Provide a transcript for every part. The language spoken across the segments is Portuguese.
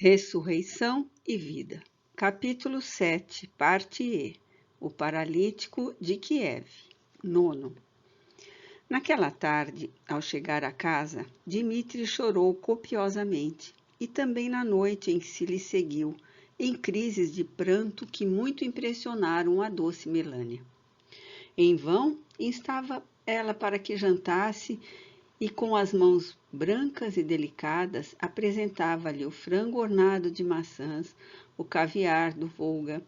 Ressurreição e vida. Capítulo 7, parte E. O paralítico de Kiev. 9. Naquela tarde, ao chegar à casa, Dmitri chorou copiosamente, e também na noite em que lhe seguiu, em crises de pranto que muito impressionaram a doce Melânia. Em vão, instava ela para que jantasse, e com as mãos brancas e delicadas apresentava-lhe o frango ornado de maçãs, o caviar do Volga,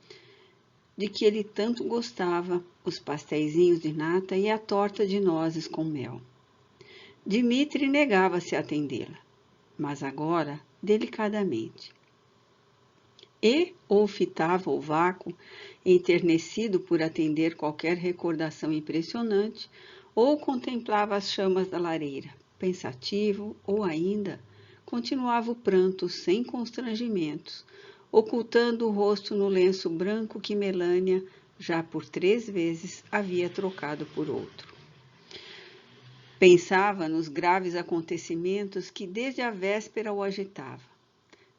de que ele tanto gostava, os pasteizinhos de nata e a torta de nozes com mel. Dmitri negava-se a atendê-la, mas agora delicadamente. E ou fitava o vácuo, enternecido por atender qualquer recordação impressionante, ou contemplava as chamas da lareira, pensativo, ou ainda continuava o pranto sem constrangimentos, ocultando o rosto no lenço branco que Melânia, já por 3 vezes, havia trocado por outro. Pensava nos graves acontecimentos que desde a véspera o agitavam.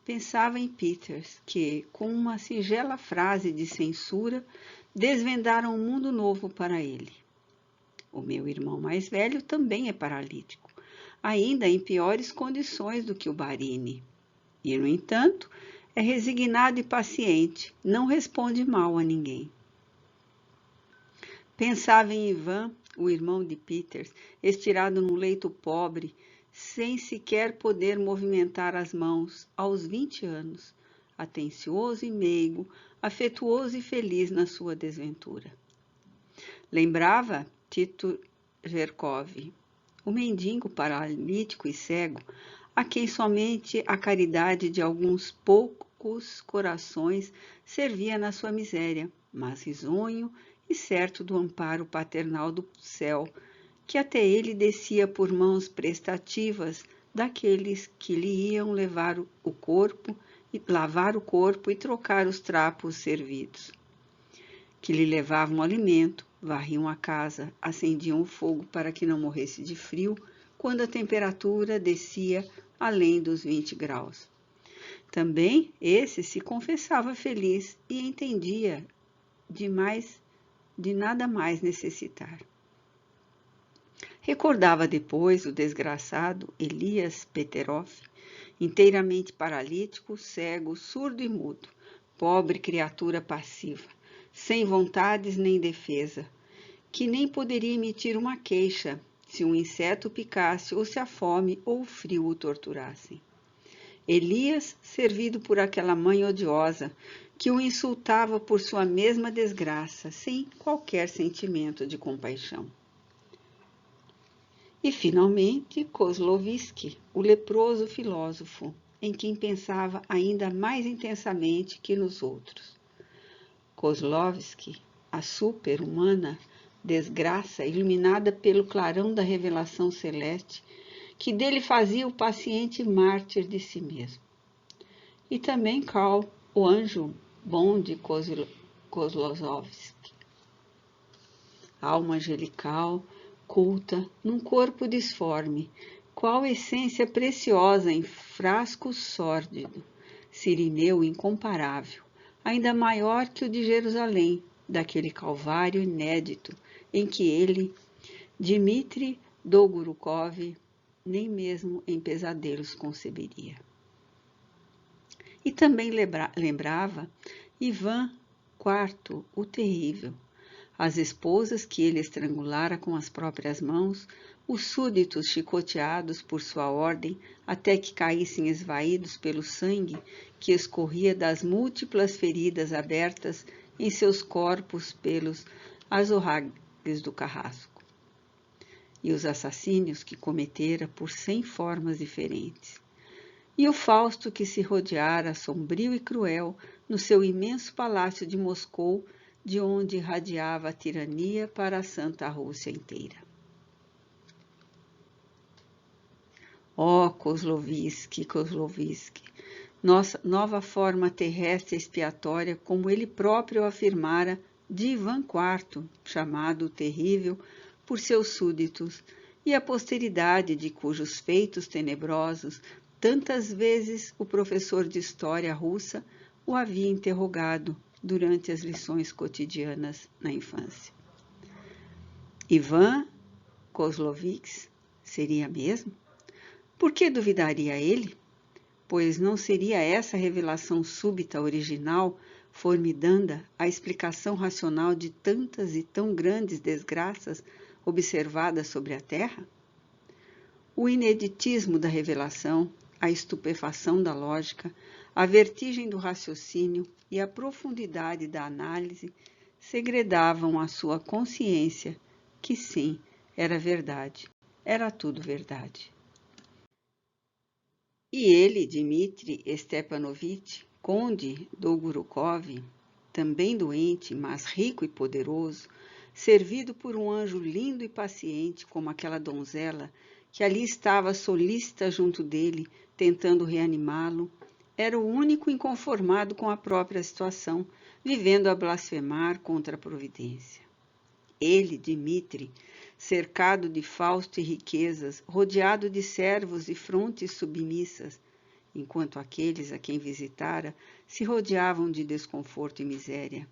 Pensava em Peters, que, com uma singela frase de censura, desvendara um mundo novo para ele. O meu irmão mais velho também é paralítico, ainda em piores condições do que o Barini. E, no entanto, é resignado e paciente, não responde mal a ninguém. Pensava em Ivan, o irmão de Peters, estirado num leito pobre, sem sequer poder movimentar as mãos, aos 20 anos, atencioso e meigo, afetuoso e feliz na sua desventura. Lembrava Tito Jerkov, o mendigo paralítico e cego, a quem somente a caridade de alguns poucos corações servia na sua miséria, mas risonho e certo do amparo paternal do céu, que até ele descia por mãos prestativas daqueles que lhe iam lavar o corpo e trocar os trapos servidos, que lhe levavam alimento, varriam a casa, acendiam o fogo para que não morresse de frio quando a temperatura descia além dos 20 graus. Também esse se confessava feliz e entendia de nada mais necessitar. Recordava depois o desgraçado Elias Peterov, inteiramente paralítico, cego, surdo e mudo, pobre criatura passiva, sem vontades nem defesa, que nem poderia emitir uma queixa se um inseto picasse ou se a fome ou o frio o torturassem. Elias, servido por aquela mãe odiosa, que o insultava por sua mesma desgraça, sem qualquer sentimento de compaixão. E, finalmente, Kozlovsky, o leproso filósofo, em quem pensava ainda mais intensamente que nos outros. Kozlovsky, a super-humana desgraça iluminada pelo clarão da revelação celeste, que dele fazia o paciente mártir de si mesmo. E também Karl, o anjo bom de Kozlovsky. Alma angelical, culta, num corpo disforme, qual essência preciosa em frasco sórdido, Cirineu incomparável, ainda maior que o de Jerusalém, daquele calvário inédito em que ele, Dmitri Dolgorukov, nem mesmo em pesadelos conceberia. E também lembrava Ivan IV, o terrível, as esposas que ele estrangulara com as próprias mãos, os súditos chicoteados por sua ordem até que caíssem esvaídos pelo sangue que escorria das múltiplas feridas abertas em seus corpos pelos azorragues do carrasco, e os assassínios que cometera por 100 formas diferentes, e o Fausto que se rodeara, sombrio e cruel, no seu imenso palácio de Moscou, de onde irradiava a tirania para a Santa Rússia inteira. Ó Kozlovsky, nossa nova forma terrestre expiatória, como ele próprio afirmara, de Ivan IV, chamado o Terrível por seus súditos, e a posteridade de cujos feitos tenebrosos tantas vezes o professor de história russa o havia interrogado durante as lições cotidianas na infância. Ivan Kozlovich seria mesmo? Por que duvidaria ele? Pois não seria essa revelação súbita, original, formidanda, a explicação racional de tantas e tão grandes desgraças observadas sobre a Terra? O ineditismo da revelação, a estupefação da lógica, a vertigem do raciocínio e a profundidade da análise segredavam à sua consciência que sim, era verdade, era tudo verdade. E ele, Dmitri Stepanovich, conde Dolgorukov, também doente, mas rico e poderoso, servido por um anjo lindo e paciente como aquela donzela que ali estava solícita junto dele, tentando reanimá-lo, era o único inconformado com a própria situação, vivendo a blasfemar contra a providência. Ele, Dmitri, cercado de fausto e riquezas, rodeado de servos e frontes submissas, enquanto aqueles a quem visitara se rodeavam de desconforto e miséria.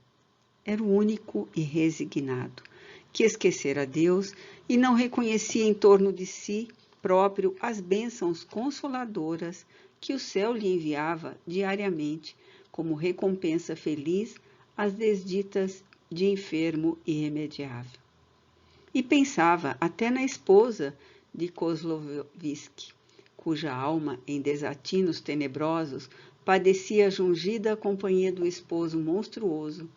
Era o único e resignado, que esquecera Deus e não reconhecia em torno de si próprio as bênçãos consoladoras que o céu lhe enviava diariamente como recompensa feliz às desditas de enfermo irremediável. E pensava até na esposa de Kozlovsky, cuja alma, em desatinos tenebrosos, padecia a jungida companhia do esposo monstruoso,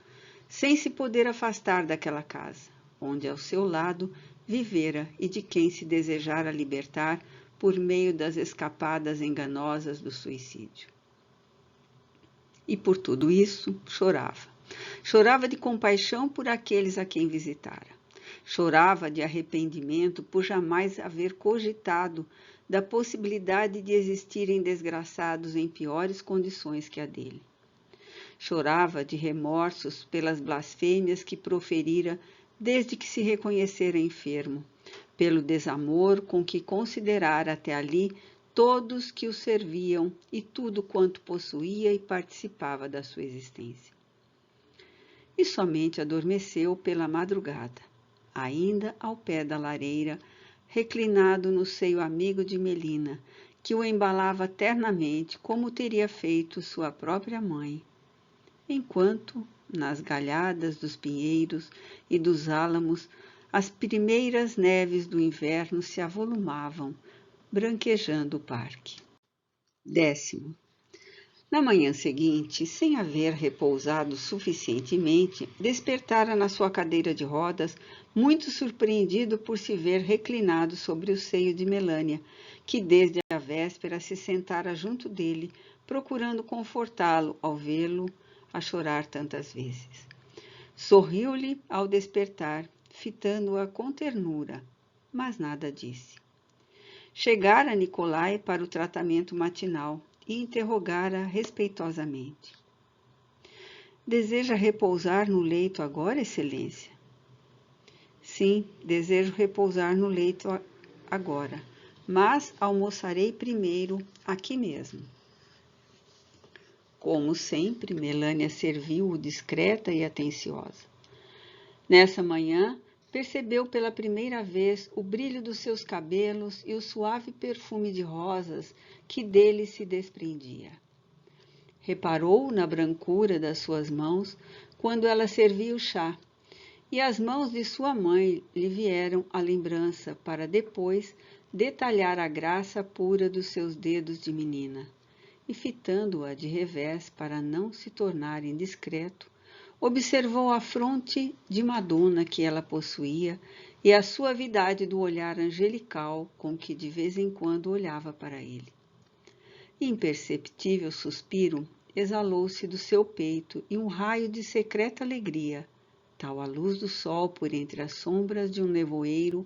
sem se poder afastar daquela casa, onde ao seu lado vivera e de quem se desejara libertar por meio das escapadas enganosas do suicídio. E por tudo isso chorava. Chorava de compaixão por aqueles a quem visitara. Chorava de arrependimento por jamais haver cogitado da possibilidade de existirem desgraçados em piores condições que a dele. Chorava de remorsos pelas blasfêmias que proferira desde que se reconhecera enfermo, pelo desamor com que considerara até ali todos que o serviam e tudo quanto possuía e participava da sua existência. E somente adormeceu pela madrugada, ainda ao pé da lareira, reclinado no seio amigo de Melina, que o embalava ternamente como teria feito sua própria mãe, enquanto, nas galhadas dos pinheiros e dos álamos, as primeiras neves do inverno se avolumavam, branquejando o parque. 10º. Na manhã seguinte, sem haver repousado suficientemente, despertara na sua cadeira de rodas, muito surpreendido por se ver reclinado sobre o seio de Melânia, que desde a véspera se sentara junto dele, procurando confortá-lo ao vê-lo a chorar tantas vezes. Sorriu-lhe ao despertar, fitando-a com ternura, mas nada disse. Chegara Nicolai para o tratamento matinal e interrogara respeitosamente. Deseja repousar no leito agora, Excelência? Sim, desejo repousar no leito agora, mas almoçarei primeiro aqui mesmo. Como sempre, Melânia serviu-o discreta e atenciosa. Nessa manhã, percebeu pela primeira vez o brilho dos seus cabelos e o suave perfume de rosas que dele se desprendia. Reparou na brancura das suas mãos quando ela servia o chá, e as mãos de sua mãe lhe vieram à lembrança para depois detalhar a graça pura dos seus dedos de menina. E fitando-a de revés para não se tornar indiscreto, observou a fronte de Madonna que ela possuía e a suavidade do olhar angelical com que de vez em quando olhava para ele. Imperceptível suspiro exalou-se do seu peito e um raio de secreta alegria, tal a luz do sol por entre as sombras de um nevoeiro,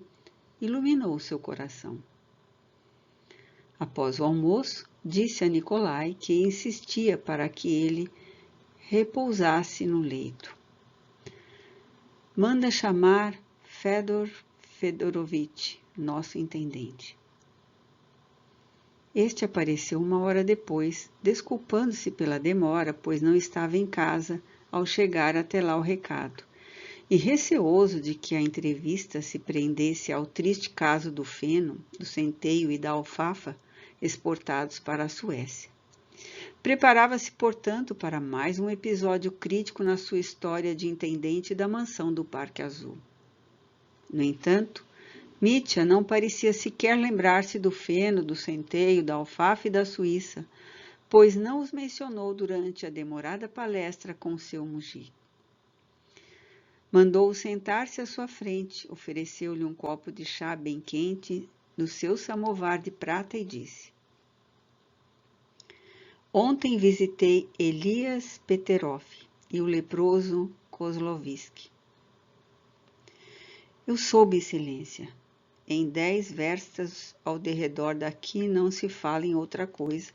iluminou seu coração. Após o almoço, disse a Nicolai que insistia para que ele repousasse no leito. Manda chamar Fedor Fedorovitch, nosso intendente. Este apareceu 1 hora depois, desculpando-se pela demora, pois não estava em casa ao chegar até lá o recado, e receoso de que a entrevista se prendesse ao triste caso do feno, do centeio e da alfafa exportados para a Suécia. Preparava-se, portanto, para mais um episódio crítico na sua história de intendente da mansão do Parque Azul. No entanto, Mitya não parecia sequer lembrar-se do feno, do centeio, da alfafa e da Suíça, pois não os mencionou durante a demorada palestra com seu mugi. Mandou-o sentar-se à sua frente, ofereceu-lhe um copo de chá bem quente no seu samovar de prata e disse: Ontem visitei Elias Peterov e o leproso Kozlovsky. Eu soube, excelência. Em 10 verstas ao derredor daqui não se fala em outra coisa,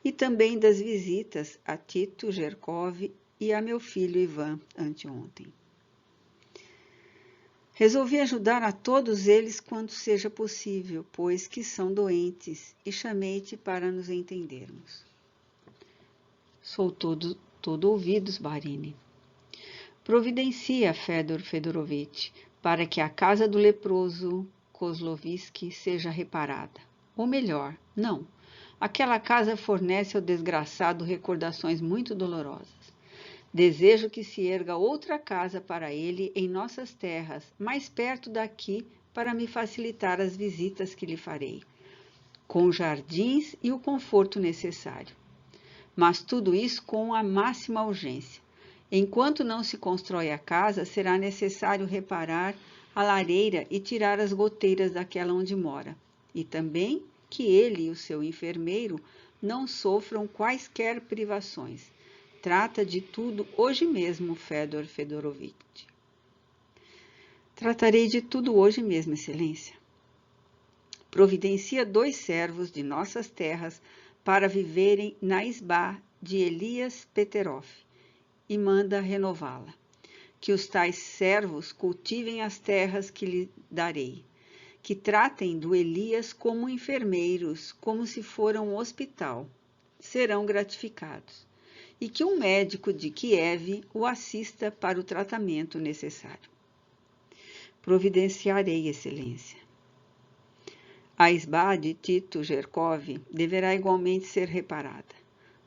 e também das visitas a Tito Gerkov e a meu filho Ivan anteontem. Resolvi ajudar a todos eles quando seja possível, pois que são doentes, e chamei-te para nos entendermos. Sou todo ouvidos, Barini. Providencia, Fedor Fedorovitch, para que a casa do leproso Kozlovsky seja reparada. Ou melhor, não. Aquela casa fornece ao desgraçado recordações muito dolorosas. Desejo que se erga outra casa para ele em nossas terras, mais perto daqui, para me facilitar as visitas que lhe farei, com jardins e o conforto necessário. Mas tudo isso com a máxima urgência. Enquanto não se constrói a casa, será necessário reparar a lareira e tirar as goteiras daquela onde mora, e também que ele e o seu enfermeiro não sofram quaisquer privações. Trata de tudo hoje mesmo, Fedor Fedorovitch. Tratarei de tudo hoje mesmo, excelência. Providencia 2 servos de nossas terras para viverem na isbá de Elias Peterov e manda renová-la. Que os tais servos cultivem as terras que lhe darei. Que tratem do Elias como enfermeiros, como se fora um hospital. Serão gratificados. E que um médico de Kiev o assista para o tratamento necessário. Providenciarei, excelência. A isbá de Tito Gerkov deverá igualmente ser reparada.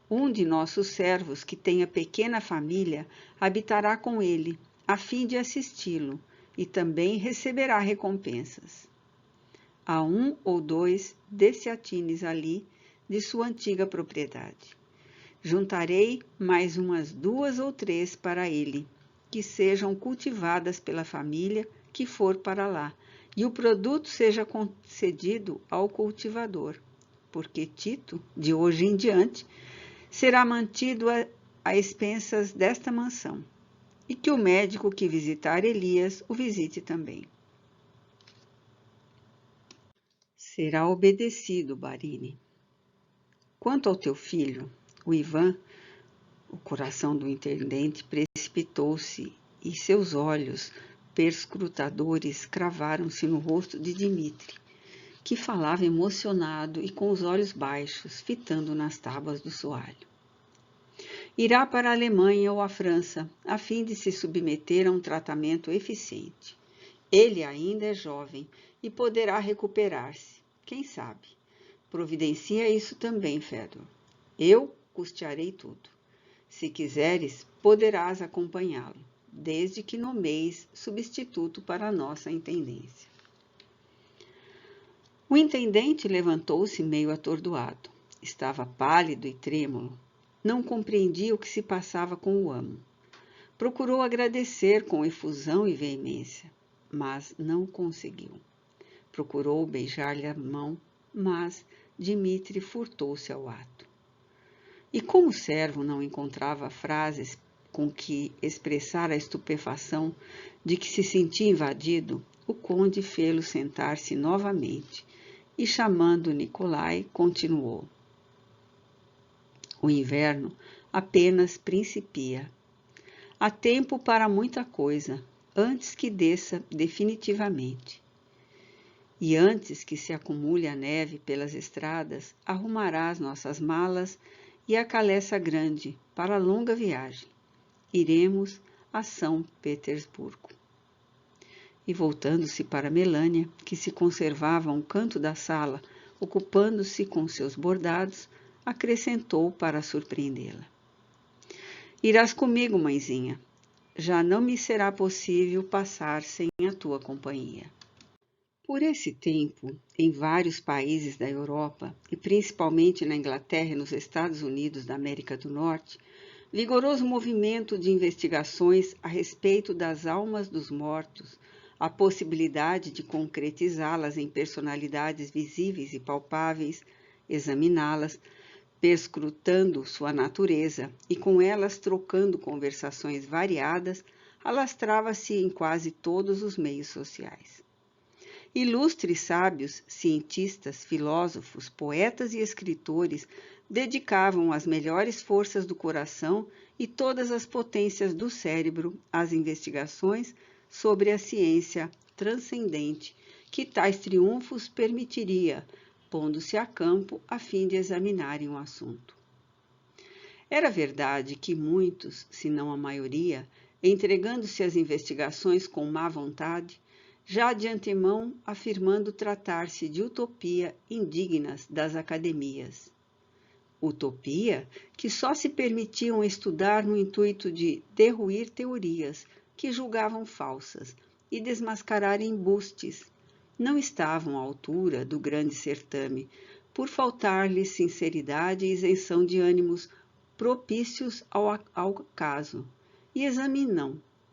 Um de nossos servos, que tenha pequena família, habitará com ele, a fim de assisti-lo, e também receberá recompensas. Há 1 ou 2 desiatines ali de sua antiga propriedade. Juntarei mais umas 2 ou 3 para ele, que sejam cultivadas pela família que for para lá, e o produto seja concedido ao cultivador, porque Tito, de hoje em diante, será mantido a expensas desta mansão, e que o médico que visitar Elias o visite também. Será obedecido, Barini. Quanto ao teu filho, o Ivan, o coração do intendente precipitou-se e seus olhos perscrutadores cravaram-se no rosto de Dmitri, que falava emocionado e com os olhos baixos, fitando nas tábuas do soalho. Irá para a Alemanha ou a França, a fim de se submeter a um tratamento eficiente. Ele ainda é jovem e poderá recuperar-se, quem sabe. Providencia isso também, Fedor. Eu custearei tudo. Se quiseres, poderás acompanhá-lo, desde que nomeis substituto para a nossa intendência. O intendente levantou-se meio atordoado. Estava pálido e trêmulo. Não compreendia o que se passava com o amo. Procurou agradecer com efusão e veemência, mas não conseguiu. Procurou beijar-lhe a mão, mas Dmitri furtou-se ao ato. E como o servo não encontrava frases com que expressar a estupefação de que se sentia invadido, o conde fê-lo sentar-se novamente e, chamando Nikolai, continuou. O inverno apenas principia. Há tempo para muita coisa, antes que desça definitivamente. E antes que se acumule a neve pelas estradas, arrumarás nossas malas e a caleça grande para a longa viagem. Iremos a São Petersburgo. E voltando-se para Melânia, que se conservava a um canto da sala, ocupando-se com seus bordados, acrescentou para surpreendê-la: Irás comigo, mãezinha. Já não me será possível passar sem a tua companhia. Por esse tempo, em vários países da Europa, e principalmente na Inglaterra e nos Estados Unidos da América do Norte, vigoroso movimento de investigações a respeito das almas dos mortos, a possibilidade de concretizá-las em personalidades visíveis e palpáveis, examiná-las, perscrutando sua natureza e com elas trocando conversações variadas, alastrava-se em quase todos os meios sociais. Ilustres sábios, cientistas, filósofos, poetas e escritores dedicavam as melhores forças do coração e todas as potências do cérebro às investigações sobre a ciência transcendente que tais triunfos permitiria, pondo-se a campo a fim de examinarem o assunto. Era verdade que muitos, se não a maioria, entregando-se às investigações com má vontade, já de antemão afirmando tratar-se de utopia indignas das academias. Utopia que só se permitiam estudar no intuito de derruir teorias que julgavam falsas e desmascarar embustes. Não estavam à altura do grande certame, por faltar-lhes sinceridade e isenção de ânimos propícios ao caso, e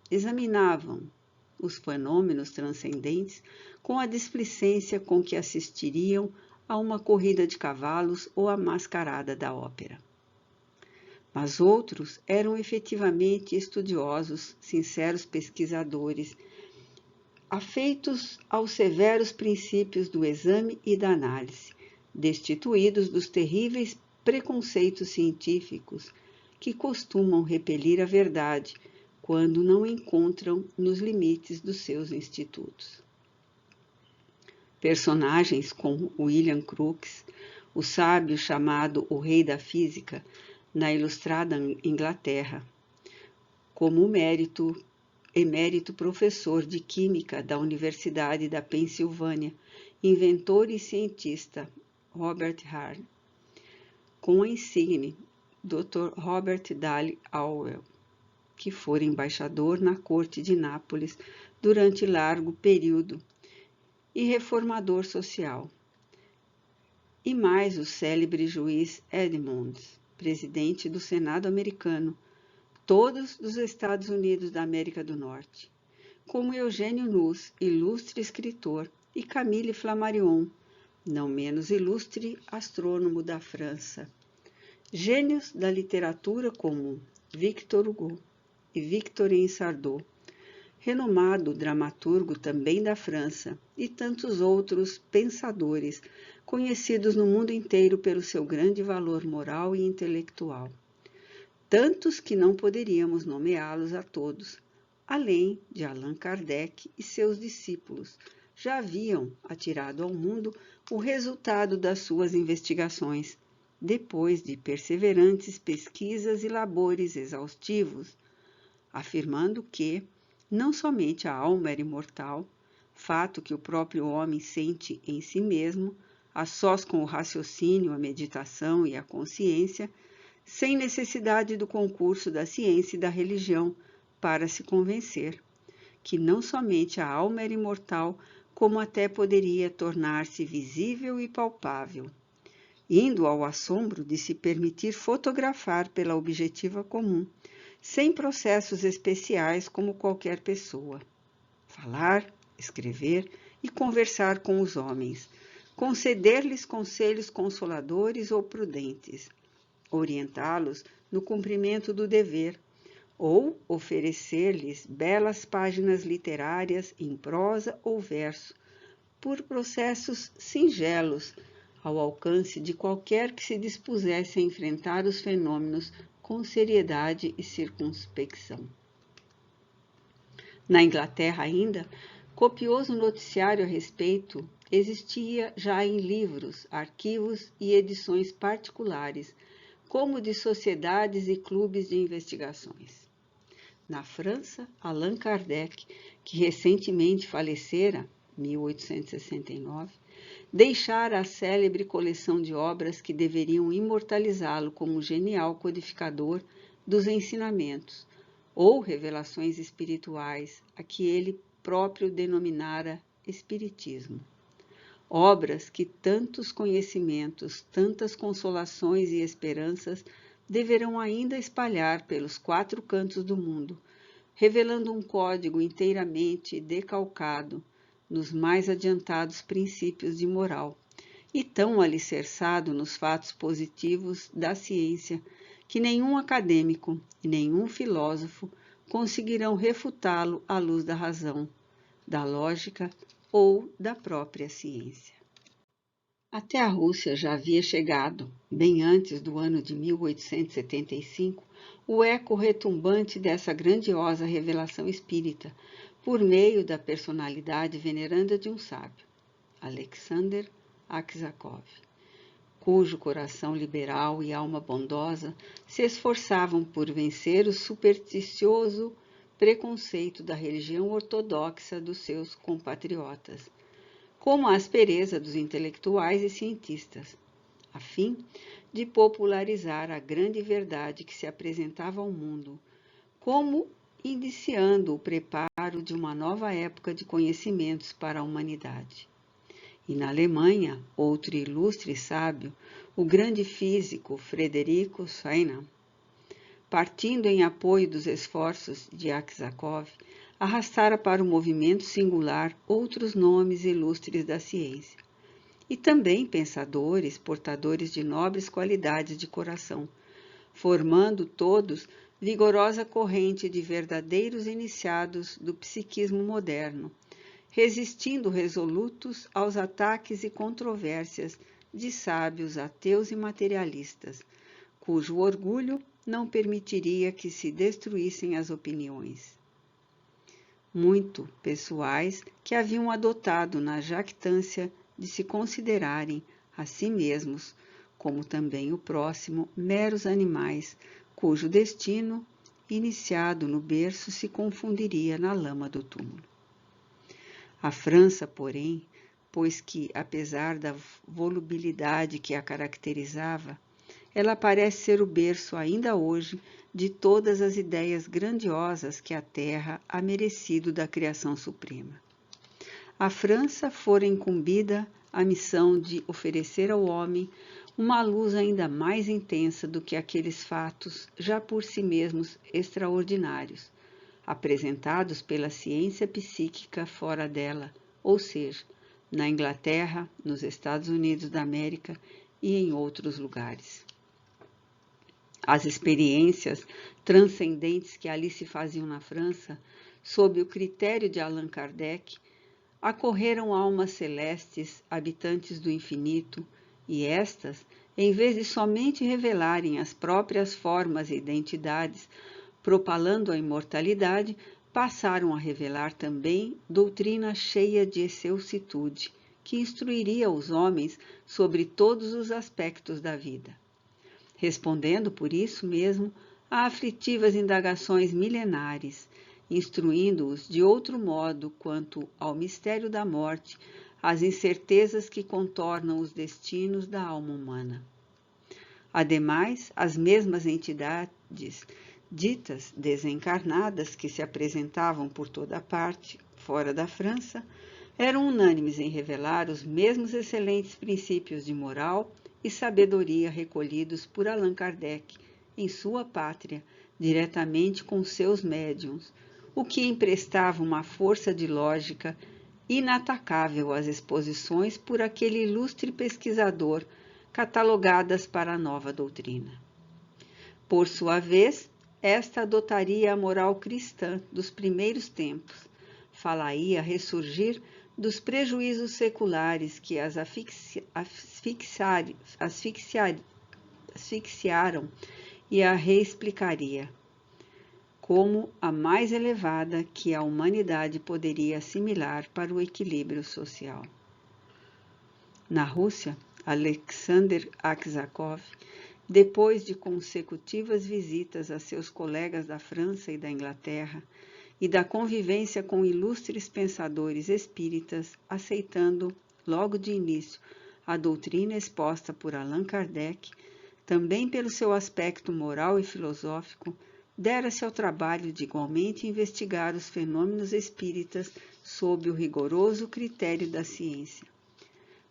examinavam os fenômenos transcendentes com a displicência com que assistiriam a uma corrida de cavalos ou a mascarada da ópera. Mas outros eram efetivamente estudiosos, sinceros pesquisadores, afeitos aos severos princípios do exame e da análise, destituídos dos terríveis preconceitos científicos que costumam repelir a verdade quando não encontram nos limites dos seus institutos. Personagens como William Crookes, o sábio chamado o Rei da Física, na ilustrada Inglaterra, como o emérito professor de Química da Universidade da Pensilvânia, inventor e cientista Robert Hart, com a insígne Dr. Robert Dale Howell, que fora embaixador na corte de Nápoles durante largo período e reformador social. E mais o célebre juiz Edmunds, presidente do Senado americano, todos dos Estados Unidos da América do Norte, como Eugênio Nus, ilustre escritor, e Camille Flammarion, não menos ilustre astrônomo da França. Gênios da literatura como Victor Hugo e Victorien Sardou, renomado dramaturgo também da França, e tantos outros pensadores conhecidos no mundo inteiro pelo seu grande valor moral e intelectual. Tantos que não poderíamos nomeá-los a todos, além de Allan Kardec e seus discípulos, já haviam atirado ao mundo o resultado das suas investigações, depois de perseverantes pesquisas e labores exaustivos, afirmando que não somente a alma era imortal, fato que o próprio homem sente em si mesmo, a sós com o raciocínio, a meditação e a consciência, sem necessidade do concurso da ciência e da religião para se convencer, que não somente a alma era imortal, como até poderia tornar-se visível e palpável, indo ao assombro de se permitir fotografar pela objetiva comum, sem processos especiais como qualquer pessoa. Falar, escrever e conversar com os homens, conceder-lhes conselhos consoladores ou prudentes, orientá-los no cumprimento do dever, ou oferecer-lhes belas páginas literárias em prosa ou verso, por processos singelos, ao alcance de qualquer que se dispusesse a enfrentar os fenômenos com seriedade e circunspecção. Na Inglaterra ainda, copioso noticiário a respeito existia já em livros, arquivos e edições particulares, como de sociedades e clubes de investigações. Na França, Allan Kardec, que recentemente falecera, 1869, deixara a célebre coleção de obras que deveriam imortalizá-lo como genial codificador dos ensinamentos ou revelações espirituais, a que ele próprio denominara Espiritismo. Obras que tantos conhecimentos, tantas consolações e esperanças deverão ainda espalhar pelos 4 cantos do mundo, revelando um código inteiramente decalcado nos mais adiantados princípios de moral e tão alicerçado nos fatos positivos da ciência que nenhum acadêmico e nenhum filósofo conseguirão refutá-lo à luz da razão, da lógica ou da própria ciência. Até a Rússia já havia chegado, bem antes do ano de 1875, o eco retumbante dessa grandiosa revelação espírita, por meio da personalidade veneranda de um sábio, Alexander Aksakov, cujo coração liberal e alma bondosa se esforçavam por vencer o supersticioso preconceito da religião ortodoxa dos seus compatriotas, como a aspereza dos intelectuais e cientistas, a fim de popularizar a grande verdade que se apresentava ao mundo, como iniciando o preparo de uma nova época de conhecimentos para a humanidade. E na Alemanha, outro ilustre sábio, o grande físico Frederico Feynman, partindo em apoio dos esforços de Aksakov, arrastara para o movimento singular outros nomes ilustres da ciência, e também pensadores, portadores de nobres qualidades de coração, formando todos vigorosa corrente de verdadeiros iniciados do psiquismo moderno, resistindo resolutos aos ataques e controvérsias de sábios ateus e materialistas, cujo orgulho não permitiria que se destruíssem as opiniões muito pessoais que haviam adotado na jactância de se considerarem a si mesmos, como também o próximo, meros animais, cujo destino, iniciado no berço, se confundiria na lama do túmulo. A França, porém, pois que, apesar da volubilidade que a caracterizava, ela parece ser o berço ainda hoje de todas as ideias grandiosas que a Terra há merecido da criação suprema. A França fora incumbida a missão de oferecer ao homem uma luz ainda mais intensa do que aqueles fatos já por si mesmos extraordinários, apresentados pela ciência psíquica fora dela, ou seja, na Inglaterra, nos Estados Unidos da América e em outros lugares. As experiências transcendentes que ali se faziam na França, sob o critério de Allan Kardec, acorreram almas celestes, habitantes do infinito, e estas, em vez de somente revelarem as próprias formas e identidades, propalando a imortalidade, passaram a revelar também doutrina cheia de excelsitude, que instruiria os homens sobre todos os aspectos da vida, respondendo por isso mesmo a aflitivas indagações milenares, instruindo-os de outro modo quanto ao mistério da morte, as incertezas que contornam os destinos da alma humana. Ademais, as mesmas entidades ditas desencarnadas que se apresentavam por toda parte, fora da França, eram unânimes em revelar os mesmos excelentes princípios de moral e sabedoria recolhidos por Allan Kardec em sua pátria, diretamente com seus médiuns, o que emprestava uma força de lógica inatacável às exposições por aquele ilustre pesquisador, catalogadas para a nova doutrina. Por sua vez, esta adotaria a moral cristã dos primeiros tempos, falaria ressurgir dos prejuízos seculares que as asfixiaram e a reexplicaria como a mais elevada que a humanidade poderia assimilar para o equilíbrio social. Na Rússia, Alexander Aksakov, depois de consecutivas visitas a seus colegas da França e da Inglaterra, e da convivência com ilustres pensadores espíritas, aceitando, logo de início, a doutrina exposta por Allan Kardec, também pelo seu aspecto moral e filosófico, dera-se ao trabalho de igualmente investigar os fenômenos espíritas sob o rigoroso critério da ciência.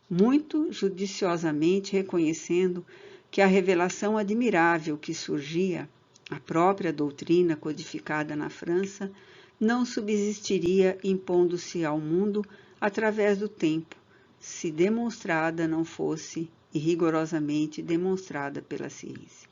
Muito judiciosamente reconhecendo que a revelação admirável que surgia, a própria doutrina codificada na França, não subsistiria impondo-se ao mundo através do tempo, se demonstrada não fosse e rigorosamente demonstrada pela ciência.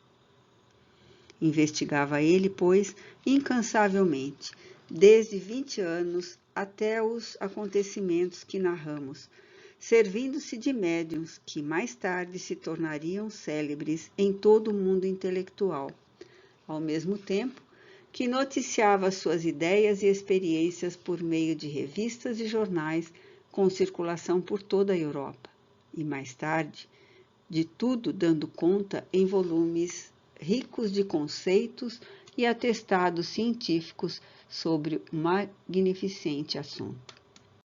Investigava ele, pois, incansavelmente, desde 20 anos até os acontecimentos que narramos, servindo-se de médiuns que mais tarde se tornariam célebres em todo o mundo intelectual, ao mesmo tempo que noticiava suas ideias e experiências por meio de revistas e jornais com circulação por toda a Europa, e mais tarde, de tudo dando conta em volumes ricos de conceitos e atestados científicos sobre o magnificente assunto.